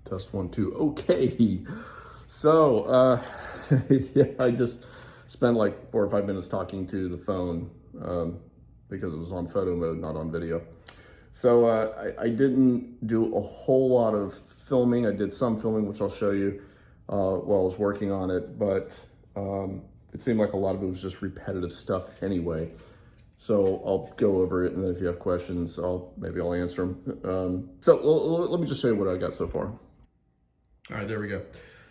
Test one, two. Okay. So, yeah, I just spent like 4 or 5 minutes talking to the phone because it was on photo mode, not on video. So I didn't do a whole lot of filming. I did some filming, which I'll show you while I was working on it, but it seemed like a lot of it was just repetitive stuff anyway. So I'll go over it, and then if you have questions, maybe I'll answer them. Let me just show you what I got so far. All right, there we go.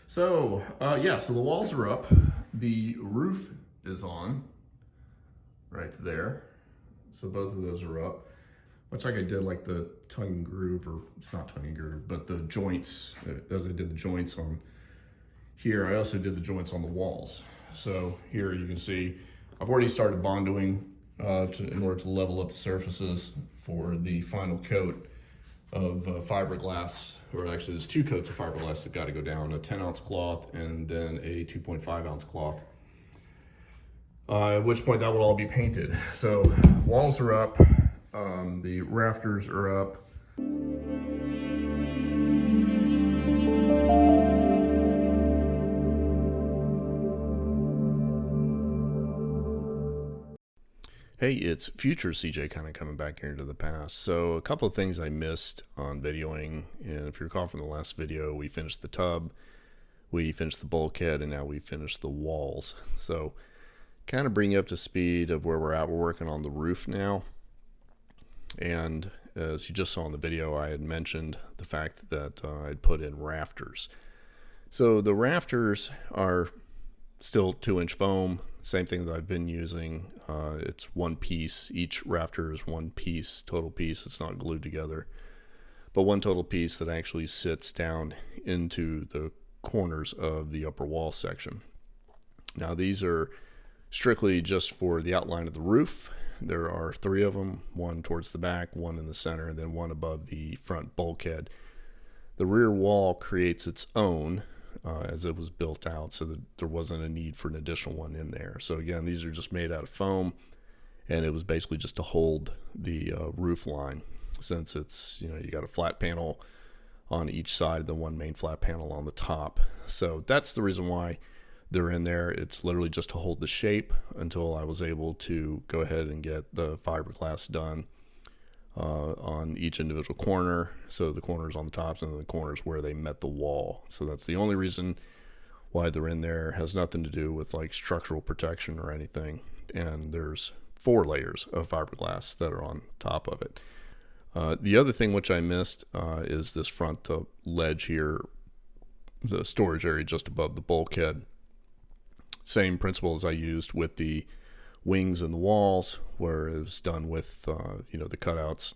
So yeah, so the walls are up. The roof is on right there. So both of those are up. Much like I did like the tongue and groove, or it's not tongue and groove, but the joints, as I did the joints on here, I also did the joints on the walls. So here you can see, I've already started bondoing in order to level up the surfaces for the final coat of fiberglass, or actually there's 2 coats of fiberglass that got to go down, a 10-ounce cloth and then a 2.5-ounce cloth. At which point that will all be painted. So walls are up, the rafters are up. Hey, it's future CJ kind of coming back here into the past. So a couple of things I missed on videoing, and if you recall from the last video, we finished the tub, we finished the bulkhead, and now we finished the walls. So kind of bring you up to speed of where we're at. We're working on the roof now. And as you just saw in the video, I had mentioned the fact that I'd put in rafters. So the rafters are still 2-inch foam, same thing that I've been using. It's one piece. Each rafter is one piece, total piece. It's not glued together, but one total piece that actually sits down into the corners of the upper wall section. Now these are strictly just for the outline of the roof. There are 3 of them, one towards the back, one in the center, and then one above the front bulkhead. The rear wall creates its own as it was built out, so that there wasn't a need for an additional one in there. So again, these are just made out of foam, and it was basically just to hold the roof line, since it's, you got a flat panel on each side, the one main flat panel on the top. So that's the reason why they're in there. It's literally just to hold the shape until I was able to go ahead and get the fiberglass done on each individual corner. So the corners on the tops and the corners where they met the wall. So that's the only reason why they're in there. It has nothing to do with like structural protection or anything. And there's 4 layers of fiberglass that are on top of it. The other thing which I missed is this front ledge here, the storage area just above the bulkhead. Same principle as I used with the wings and the walls, where it was done with the cutouts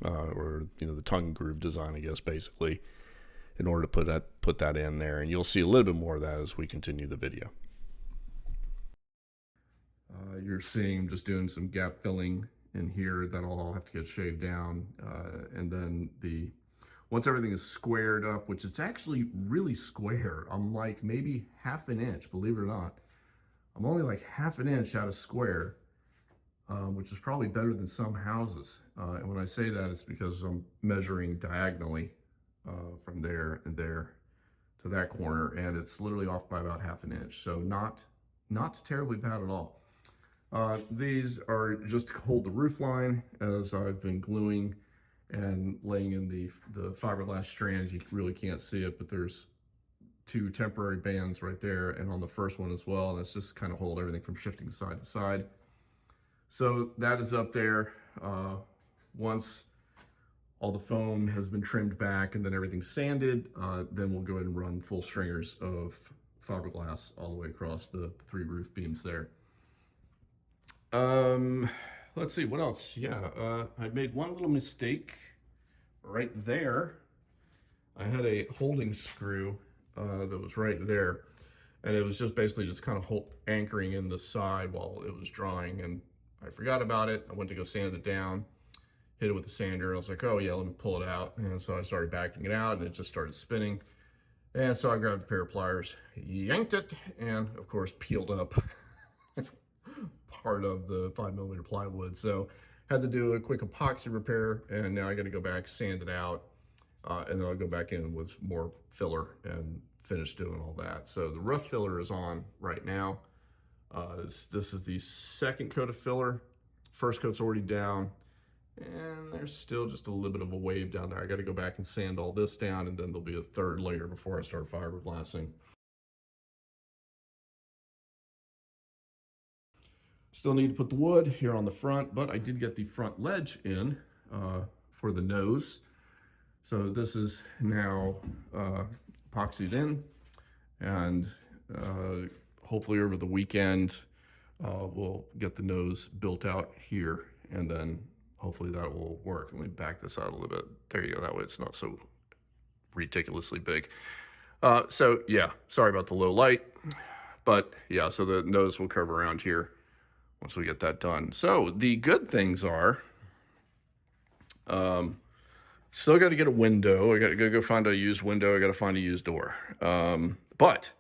or the tongue and groove design, I guess, basically, in order to put that in there. And you'll see a little bit more of that as we continue the video. You're seeing I'm just doing some gap filling in here. That'll all have to get shaved down, and then once everything is squared up, which it's actually really square, I'm like maybe half an inch, believe it or not. I'm only like half an inch out of square, which is probably better than some houses. And when I say that, it's because I'm measuring diagonally from there and there to that corner, and it's literally off by about half an inch. So not terribly bad at all. These are just to hold the roof line, as I've been gluing and laying in the fiberglass strands. You really can't see it, but there's 2 temporary bands right there, and on the first one as well. And that's just kind of hold everything from shifting side to side. So that is up there. Once all the foam has been trimmed back and then everything's sanded, then we'll go ahead and run full stringers of fiberglass all the way across the 3 roof beams there. Let's see what else. Yeah, I made one little mistake right there. I had a holding screw that was right there, and it was just basically just kind of anchoring in the side while it was drying, and I forgot about it. I went to go sand it down, hit it with the sander, and I was like, oh yeah, let me pull it out. And so I started backing it out, and it just started spinning. And so I grabbed a pair of pliers, yanked it, and of course peeled up part of the 5mm plywood. So had to do a quick epoxy repair, and now I got to go back, sand it out, and then I'll go back in with more filler and finish doing all that. So the rough filler is on right now. This is the second coat of filler. First coat's already down, and there's still just a little bit of a wave down there. I got to go back and sand all this down, and then there'll be a third layer before I start fiberglassing. Still need to put the wood here on the front, but I did get the front ledge in for the nose. So this is now epoxied in, and hopefully over the weekend we'll get the nose built out here, and then hopefully that will work. Let me back this out a little bit. There you go. That way it's not so ridiculously big. So yeah, sorry about the low light, but yeah, so the nose will curve around here once we get that done. So the good things are, still got to get a window. I got to go find a used window. I got to find a used door. But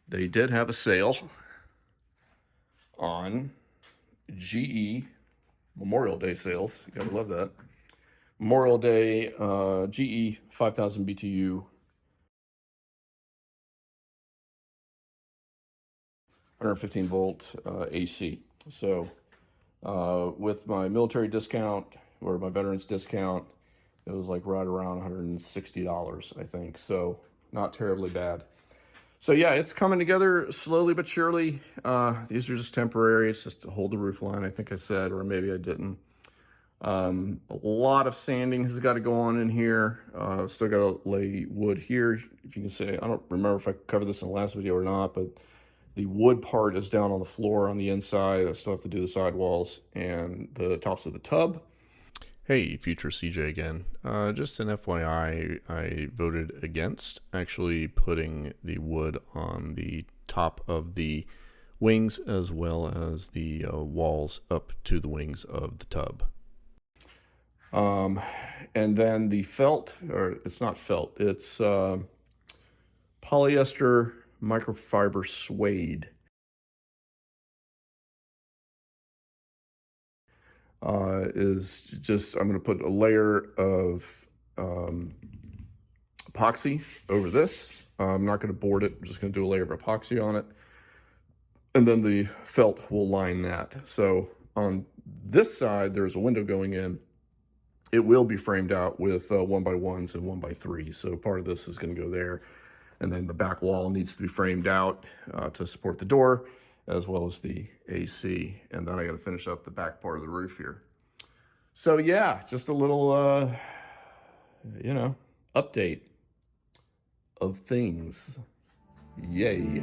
they did have a sale on GE Memorial Day sales. You gotta love that. Memorial Day, GE 5000 BTU, 115 volt AC. So with my military discount or my veterans discount, it was like right around $160, I think. So not terribly bad. So yeah, it's coming together slowly but surely. These are just temporary. It's just to hold the roof line, I think I said, or maybe I didn't. A lot of sanding has got to go on in here. Still got to lay wood here. If you can say, I don't remember if I covered this in the last video or not, but the wood part is down on the floor on the inside. I still have to do the sidewalls and the tops of the tub. Hey, future CJ again. Just an FYI, I voted against actually putting the wood on the top of the wings as well as the walls up to the wings of the tub. And then the felt, or it's not felt, it's polyester microfiber suede. Is just, I'm going to put a layer of epoxy over this. I'm not going to board it. I'm just going to do a layer of epoxy on it. And then the felt will line that. So on this side, there's a window going in. It will be framed out with 1x1s and 1x3s. So part of this is going to go there. And then the back wall needs to be framed out to support the door, as well as the AC. And then I got to finish up the back part of the roof here. So yeah, just a little, update of things. Yay.